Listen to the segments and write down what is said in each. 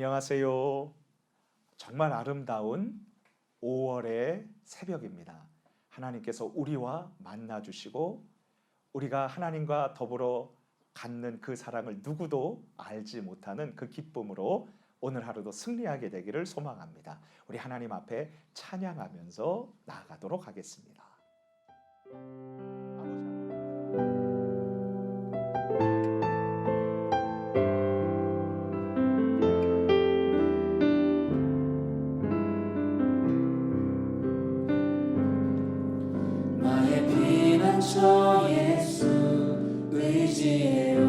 안녕하세요. 정말 아름다운 5월의 새벽입니다. 하나님께서 우리와 만나 주시고 우리가 하나님과 더불어 갖는 그 사랑을 누구도 알지 못하는 그 기쁨으로 오늘 하루도 승리하게 되기를 소망합니다. 우리 하나님 앞에 찬양하면서 나아가도록 하겠습니다. 나의 피난처 예수 의지해요.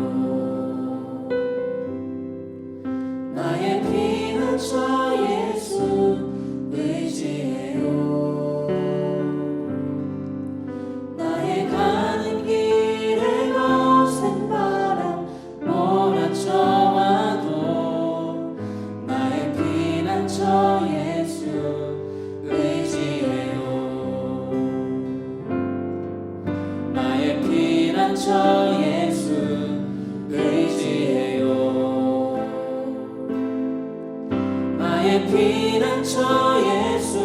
나의 피난처 예수 의지해요. 나의 가는 길에 거센 바람 몰아쳐와도 나의 피난처 예수 의지해요. 나의 피난처 예수 의지해요. 나의 피난처 예수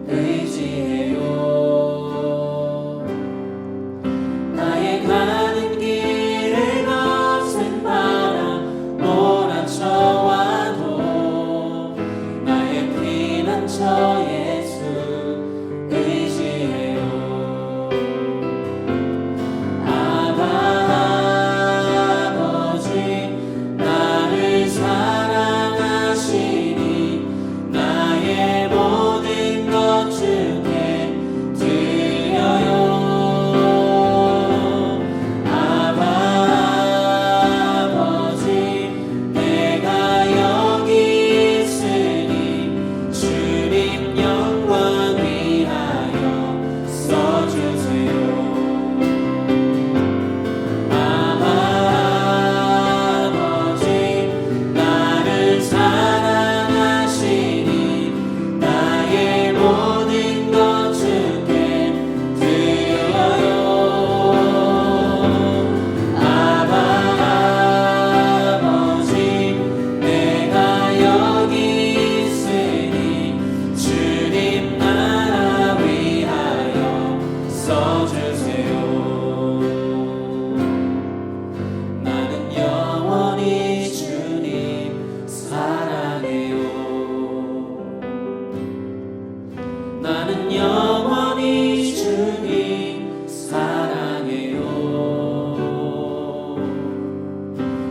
의지해요. 나의 가는 길에 거센 바람 몰아쳐와도 나의 피난처 예수 의지해요. 아버지 나를 사랑하시니 나의 모든 것 주께 드려요. 아버지 내가 여기 있으니 주님 영광 위하여 써주세요. 아버지 나를 사랑하시니 나의 모든 것 주께 드려요. 아버지 내가 여기 있으니 주님 나라 위하여 써주세요. 나는 영원히 주님 사랑해요. 나는 영원히 주님 사랑해요.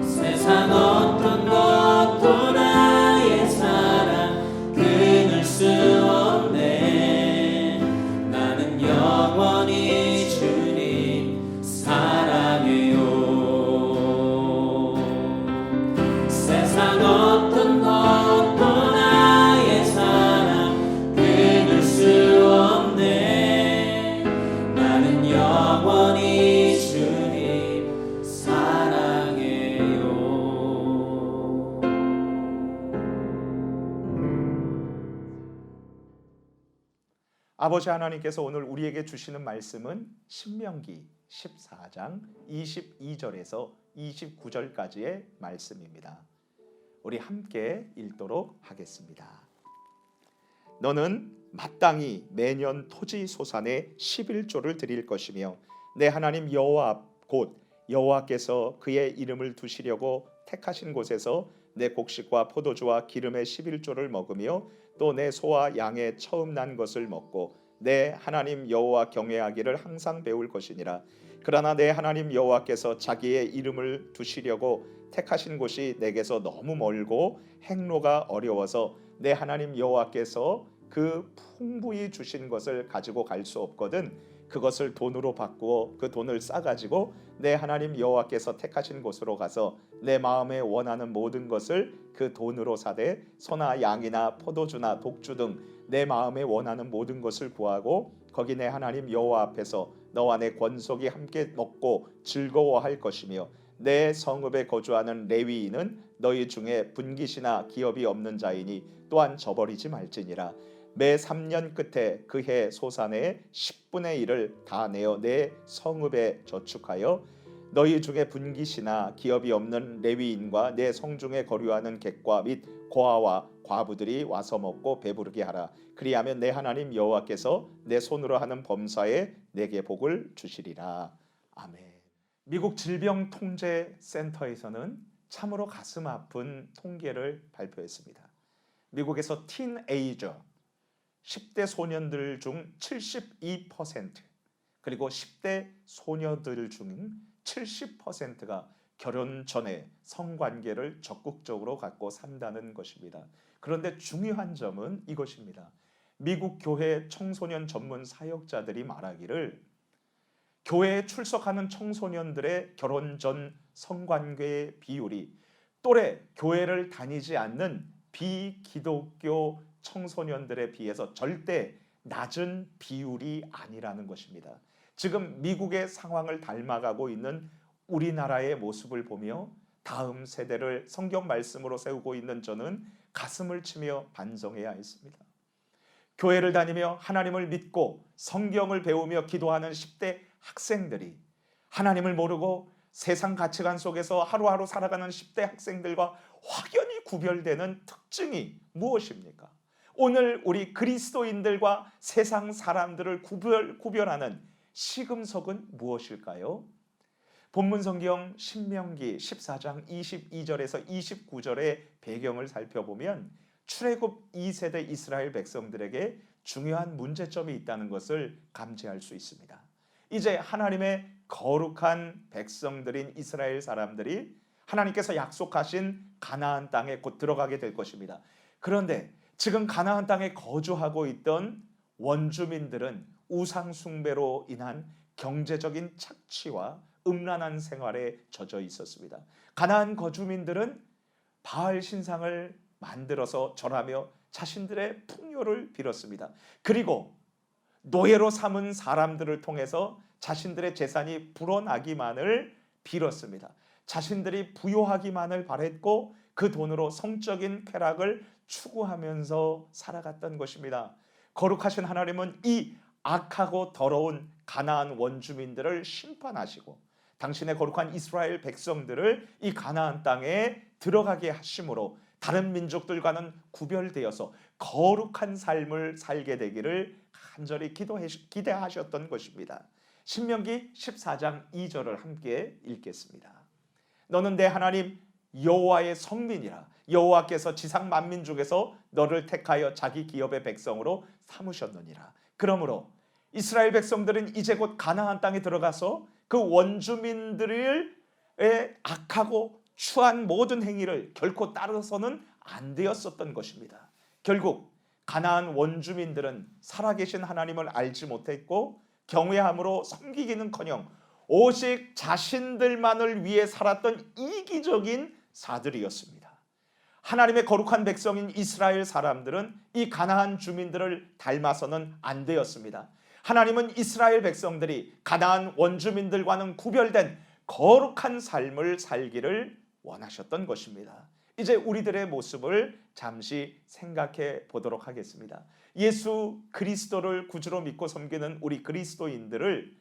세상 어떤 것도 나의 사랑 끊을 수 없네. 나는 영원히 주님 사랑해요. 세상 어떤 것도 나의 사랑 끊을 수 없네. 나는 영원히 주님 사랑해요. 아버지 하나님께서 오늘 우리에게 주시는 말씀은 신명기 14장 22절에서 29절까지의 말씀입니다. 우리 함께 읽도록 하겠습니다. 너는 마땅히 매년 토지 소산의 11조를 드릴 것이며 내 하나님 여호와 앞 곧 여호와께서 그의 이름을 두시려고 택하신 곳에서 내 곡식과 포도주와 기름의 11조를 먹으며 또 내 소와 양의 처음 난 것을 먹고 내 하나님 여호와 경외하기를 항상 배울 것이니라. 그러나 내 하나님 여호와께서 자기의 이름을 두시려고 택하신 곳이 내게서 너무 멀고 행로가 어려워서 내 하나님 여호와께서 그 풍부히 주신 것을 가지고 갈 수 없거든 그것을 돈으로 바꾸어 그 돈을 싸가지고 내 하나님 여호와께서 택하신 곳으로 가서 내 마음에 원하는 모든 것을 그 돈으로 사되 소나 양이나 포도주나 독주 등 내 마음에 원하는 모든 것을 구하고 거기 내 하나님 여호와 앞에서 너와 내 권속이 함께 먹고 즐거워할 것이며 내 성읍에 거주하는 레위인은 너희 중에 분깃이나 기업이 없는 자이니 또한 저버리지 말지니라. 매 3년 끝에 그 해 소산의 10분의 1을 다 내어 내 성읍에 저축하여 너희 중에 분깃이나 기업이 없는 레위인과 내 성중에 거류하는 객과 및 고아와 과부들이 와서 먹고 배부르게 하라. 그리하면 내 하나님 여호와께서 내 손으로 하는 범사에 내게 복을 주시리라. 아멘. 미국 질병통제센터에서는 참으로 가슴 아픈 통계를 발표했습니다. 미국에서 티네이저 10대 소년들 중 72% 그리고 10대 소녀들 중 70%가 결혼 전에 성관계를 적극적으로 갖고 산다는 것입니다. 그런데 중요한 점은 이것입니다. 미국 교회 청소년 전문 사역자들이 말하기를 교회에 출석하는 청소년들의 결혼 전 성관계 비율이 또래 교회를 다니지 않는 비기독교 청소년들에 비해서 절대 낮은 비율이 아니라는 것입니다. 지금 미국의 상황을 닮아가고 있는 우리나라의 모습을 보며 다음 세대를 성경 말씀으로 세우고 있는 저는 가슴을 치며 반성해야 했습니다. 교회를 다니며 하나님을 믿고 성경을 배우며 기도하는 10대 학생들이 하나님을 모르고 세상 가치관 속에서 하루하루 살아가는 10대 학생들과 확연히 구별되는 특징이 무엇입니까? 오늘 우리 그리스도인들과 세상 사람들을 구별하는 시금석은 무엇일까요? 본문 성경 신명기 14장 22절에서 29절의 배경을 살펴보면 출애굽 2세대 이스라엘 백성들에게 중요한 문제점이 있다는 것을 감지할 수 있습니다. 이제 하나님의 거룩한 백성들인 이스라엘 사람들이 하나님께서 약속하신 가나안 땅에 곧 들어가게 될 것입니다. 그런데 지금 가나안 땅에 거주하고 있던 원주민들은 우상 숭배로 인한 경제적인 착취와 음란한 생활에 젖어 있었습니다. 가나안 거주민들은 바알 신상을 만들어서 절하며 자신들의 풍요를 빌었습니다. 그리고 노예로 삼은 사람들을 통해서 자신들의 재산이 불어나기만을 빌었습니다. 자신들이 부유하기만을 바랬고 그 돈으로 성적인 쾌락을 추구하면서 살아갔던 것입니다. 거룩하신 하나님은 이 악하고 더러운 가나안 원주민들을 심판하시고 당신의 거룩한 이스라엘 백성들을 이 가나안 땅에 들어가게 하심으로 다른 민족들과는 구별되어서 거룩한 삶을 살게 되기를 간절히 기대하셨던 것입니다. 신명기 14장 2절을 함께 읽겠습니다. 너는 내 하나님 여호와의 성민이라. 여호와께서 지상 만민 중에서 너를 택하여 자기 기업의 백성으로 삼으셨느니라. 그러므로 이스라엘 백성들은 이제 곧 가나안 땅에 들어가서 그 원주민들의 악하고 추한 모든 행위를 결코 따라서는 안 되었었던 것입니다. 결국 가나안 원주민들은 살아계신 하나님을 알지 못했고 경외함으로 섬기기는커녕 오직 자신들만을 위해 살았던 이기적인 사들이었습니다. 하나님의 거룩한 백성인 이스라엘 사람들은 이 가나안 주민들을 닮아서는 안 되었습니다. 하나님은 이스라엘 백성들이 가나안 원주민들과는 구별된 거룩한 삶을 살기를 원하셨던 것입니다. 이제 우리들의 모습을 잠시 생각해 보도록 하겠습니다. 예수 그리스도를 구주로 믿고 섬기는 우리 그리스도인들을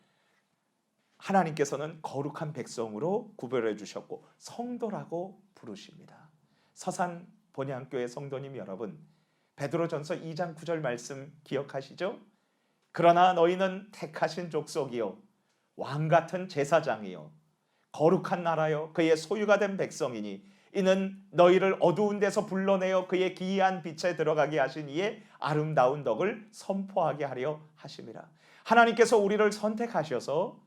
하나님께서는 거룩한 백성으로 구별해 주셨고 성도라고 부르십니다. 서산 본향교회 성도님 여러분, 베드로전서 2장 9절 말씀 기억하시죠? 그러나 너희는 택하신 족속이요 왕같은 제사장이요 거룩한 나라요 그의 소유가 된 백성이니 이는 너희를 어두운 데서 불러내어 그의 기이한 빛에 들어가게 하신 이의 아름다운 덕을 선포하게 하려 하심이라. 하나님께서 우리를 선택하셔서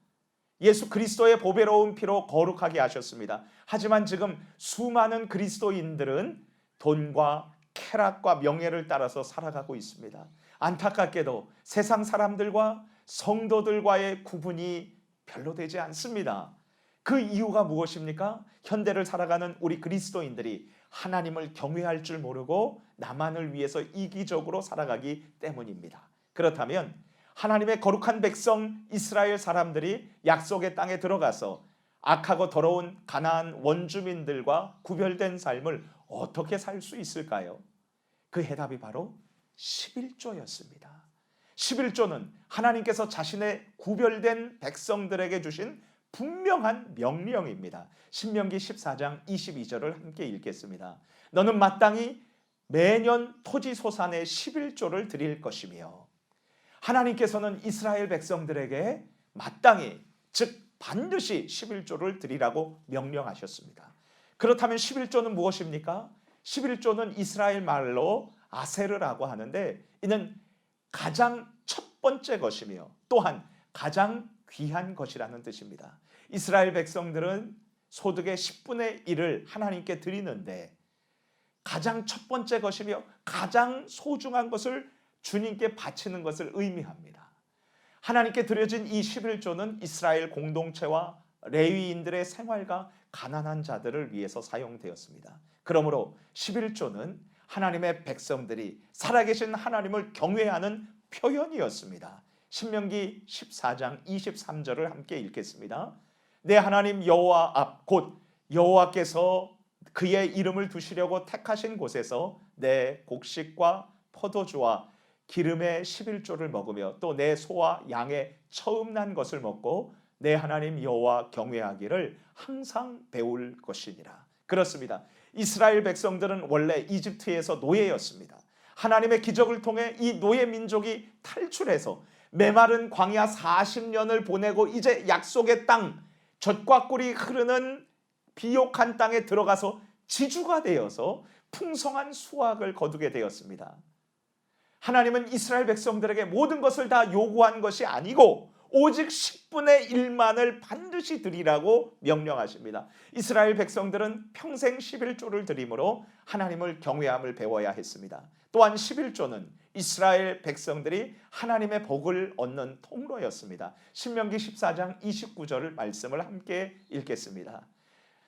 예수 그리스도의 보배로운 피로 거룩하게 하셨습니다. 하지만 지금 수많은 그리스도인들은 돈과 쾌락과 명예를 따라서 살아가고 있습니다. 안타깝게도 세상 사람들과 성도들과의 구분이 별로 되지 않습니다. 그 이유가 무엇입니까? 현대를 살아가는 우리 그리스도인들이 하나님을 경외할 줄 모르고 나만을 위해서 이기적으로 살아가기 때문입니다. 그렇다면 하나님의 거룩한 백성 이스라엘 사람들이 약속의 땅에 들어가서 악하고 더러운 가나안 원주민들과 구별된 삶을 어떻게 살 수 있을까요? 그 해답이 바로 11조였습니다. 11조는 하나님께서 자신의 구별된 백성들에게 주신 분명한 명령입니다. 신명기 14장 22절을 함께 읽겠습니다. 너는 마땅히 매년 토지소산의 11조를 드릴 것이며, 하나님께서는 이스라엘 백성들에게 마땅히, 즉 반드시 11조를 드리라고 명령하셨습니다. 그렇다면 11조는 무엇입니까? 11조는 이스라엘 말로 아세르라고 하는데, 이는 가장 첫 번째 것이며 또한 가장 귀한 것이라는 뜻입니다. 이스라엘 백성들은 소득의 10분의 1을 하나님께 드리는데, 가장 첫 번째 것이며 가장 소중한 것을 주님께 바치는 것을 의미합니다. 하나님께 드려진 이 11조는 이스라엘 공동체와 레위인들의 생활과 가난한 자들을 위해서 사용되었습니다. 그러므로 11조는 하나님의 백성들이 살아계신 하나님을 경외하는 표현이었습니다. 신명기 14장 23절을 함께 읽겠습니다. 내 하나님 여호와 앞 곧 여호와께서 그의 이름을 두시려고 택하신 곳에서 내 곡식과 포도주와 기름의 11조를 먹으며 또 내 소와 양의 처음 난 것을 먹고 내 하나님 여호와 경외하기를 항상 배울 것이니라. 그렇습니다. 이스라엘 백성들은 원래 이집트에서 노예였습니다. 하나님의 기적을 통해 이 노예 민족이 탈출해서 메마른 광야 40년을 보내고 이제 약속의 땅, 젖과 꿀이 흐르는 비옥한 땅에 들어가서 지주가 되어서 풍성한 수확을 거두게 되었습니다. 하나님은 이스라엘 백성들에게 모든 것을 다 요구한 것이 아니고 오직 10분의 1만을 반드시 드리라고 명령하십니다. 이스라엘 백성들은 평생 11조를 드림으로 하나님을 경외함을 배워야 했습니다. 또한 11조는 이스라엘 백성들이 하나님의 복을 얻는 통로였습니다. 신명기 14장 29절 말씀을 함께 읽겠습니다.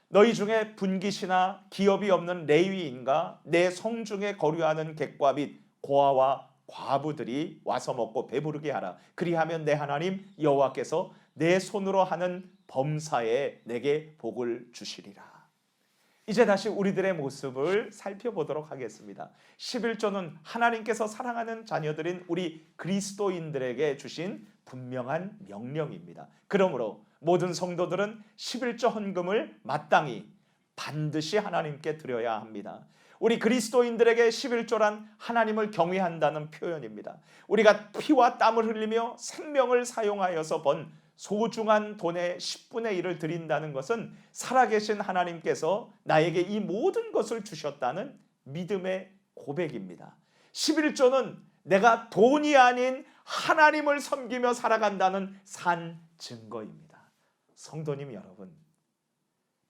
너희 중에 분깃이나 기업이 없는 레위인과 내 성중에 거류하는 객과 및 고아와 과부들이 와서 먹고 배부르게 하라. 그리하면 내 하나님 여호와께서 내 손으로 하는 범사에 내게 복을 주시리라. 이제 다시 우리들의 모습을 살펴보도록 하겠습니다. 11조는 하나님께서 사랑하는 자녀들인 우리 그리스도인들에게 주신 분명한 명령입니다. 그러므로 모든 성도들은 11조 헌금을 마땅히 반드시 하나님께 드려야 합니다. 우리 그리스도인들에게 11조란 하나님을 경외한다는 표현입니다. 우리가 피와 땀을 흘리며 생명을 사용하여서 번 소중한 돈의 10분의 1을 드린다는 것은 살아계신 하나님께서 나에게 이 모든 것을 주셨다는 믿음의 고백입니다. 11조는 내가 돈이 아닌 하나님을 섬기며 살아간다는 산 증거입니다. 성도님 여러분,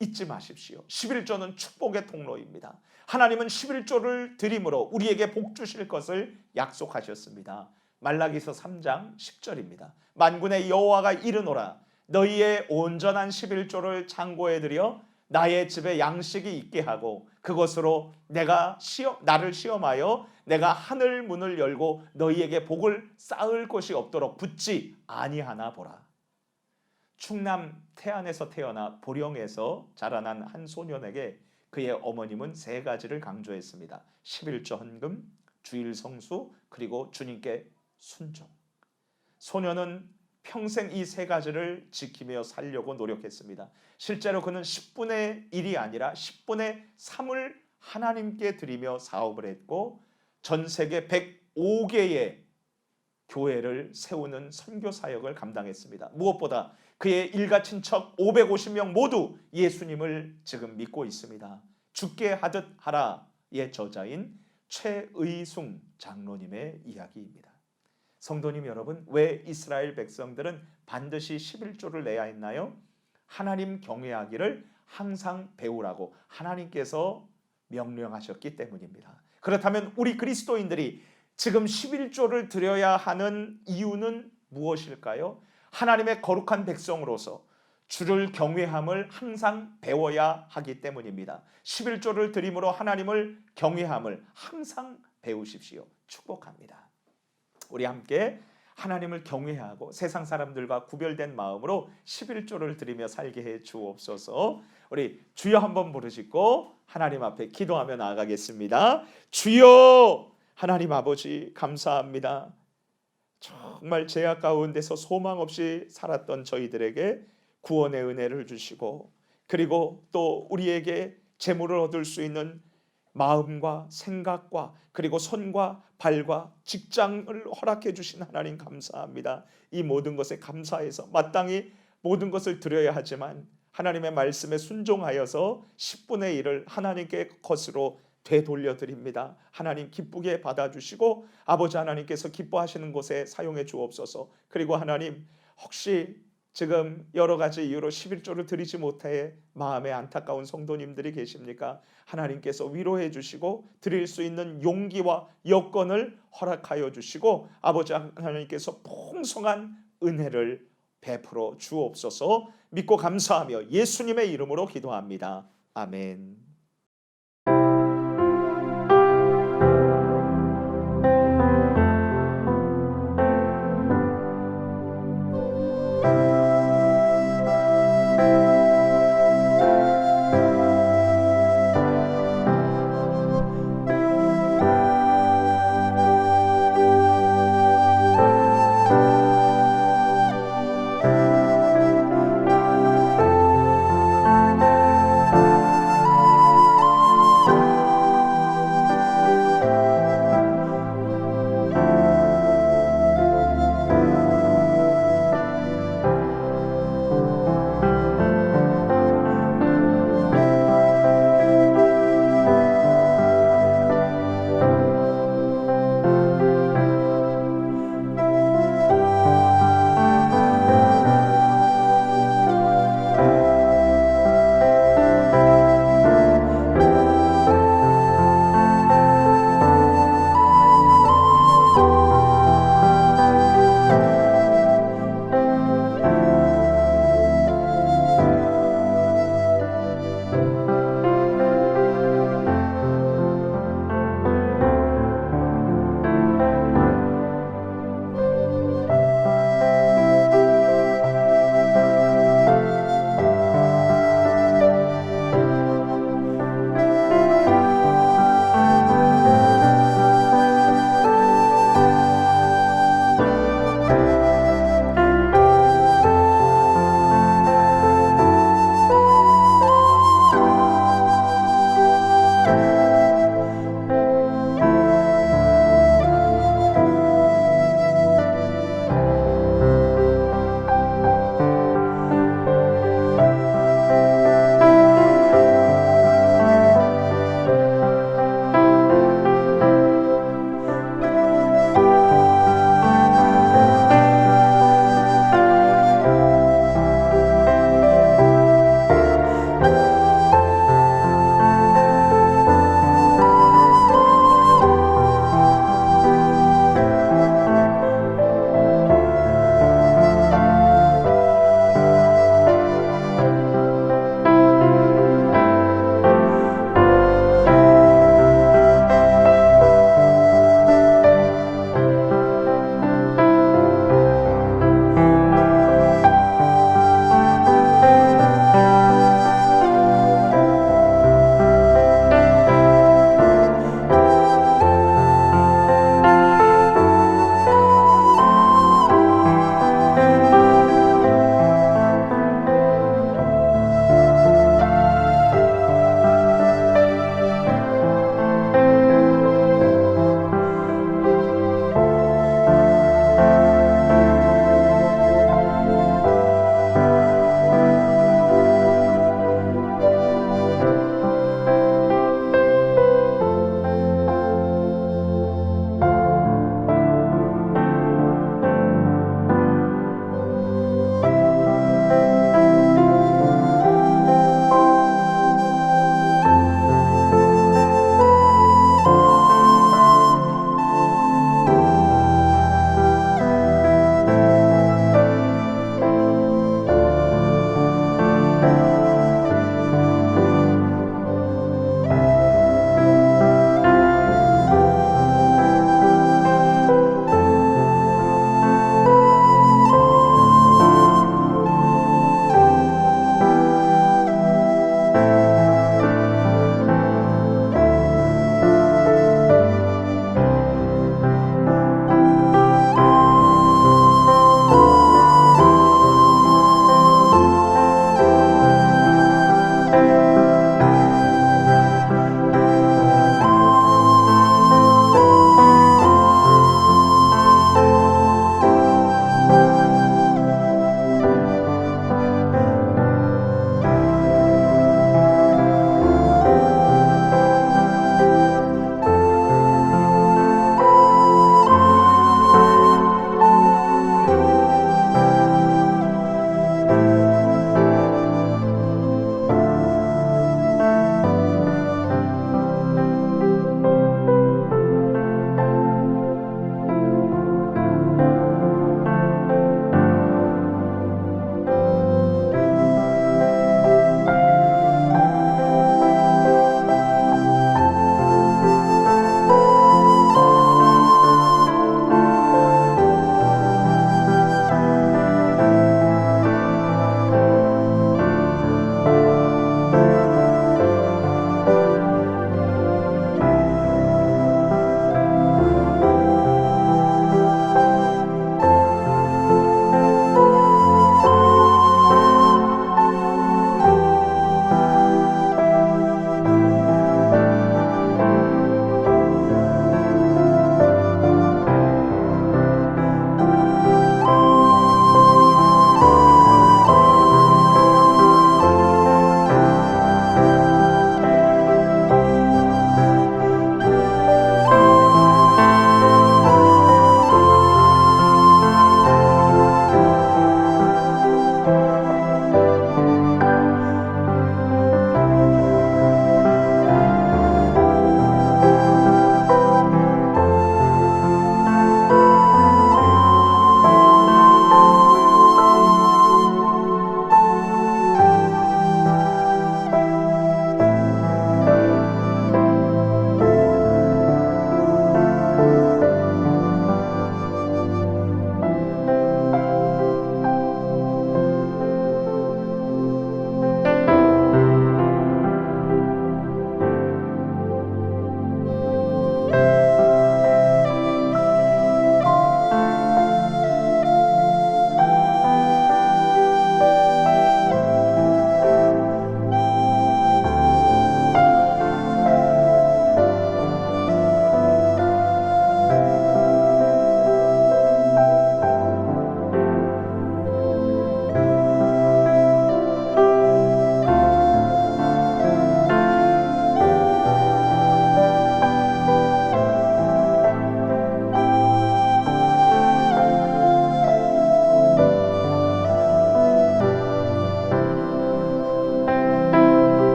잊지 마십시오. 11조는 축복의 통로입니다. 하나님은 11조를 드림으로 우리에게 복 주실 것을 약속하셨습니다. 말라기서 3장 10절입니다. 만군의 여호와가 이르노라 너희의 온전한 11조를 창고에 들여 나의 집에 양식이 있게 하고 그것으로 나를 시험하여 내가 하늘 문을 열고 너희에게 복을 쌓을 곳이 없도록 붙지 아니하나 보라. 충남 태안에서 태어나 보령에서 자라난 한 소년에게 그의 어머님은 세 가지를 강조했습니다. 11조 헌금, 주일 성수, 그리고 주님께 순종. 소년은 평생 이 세 가지를 지키며 살려고 노력했습니다. 실제로 그는 10분의 1이 아니라 10분의 3을 하나님께 드리며 사업을 했고 전 세계 105개의 교회를 세우는 선교 사역을 감당했습니다. 무엇보다 그의 일가 친척 550명 모두 예수님을 지금 믿고 있습니다. 죽게 하듯 하라의 저자인 최의숭 장로님의 이야기입니다. 성도님 여러분, 왜 이스라엘 백성들은 반드시 11조를 내야 했나요? 하나님 경외하기를 항상 배우라고 하나님께서 명령하셨기 때문입니다. 그렇다면 우리 그리스도인들이 지금 11조를 드려야 하는 이유는 무엇일까요? 하나님의 거룩한 백성으로서 주를 경외함을 항상 배워야 하기 때문입니다. 11조를 드림으로 하나님을 경외함을 항상 배우십시오. 축복합니다. 우리 함께 하나님을 경외하고 세상 사람들과 구별된 마음으로 11조를 드리며 살게 해 주옵소서. 우리 주여 한번 부르시고 하나님 앞에 기도하며 나아가겠습니다. 주여, 하나님 아버지 감사합니다. 정말 죄악 가운데서 소망 없이 살았던 저희들에게 구원의 은혜를 주시고 그리고 또 우리에게 재물을 얻을 수 있는 마음과 생각과 그리고 손과 발과 직장을 허락해 주신 하나님 감사합니다. 이 모든 것에 감사해서 마땅히 모든 것을 드려야 하지만 하나님의 말씀에 순종하여서 10분의 1을 하나님께 것으로 되돌려 드립니다. 하나님 기쁘게 받아주시고 아버지 하나님께서 기뻐하시는 곳에 사용해 주옵소서. 그리고 하나님 혹시 지금 여러 가지 이유로 11조를 드리지 못해 마음에 안타까운 성도님들이 계십니까? 하나님께서 위로해 주시고 드릴 수 있는 용기와 여건을 허락하여 주시고 아버지 하나님께서 풍성한 은혜를 베풀어 주옵소서. 믿고 감사하며 예수님의 이름으로 기도합니다. 아멘.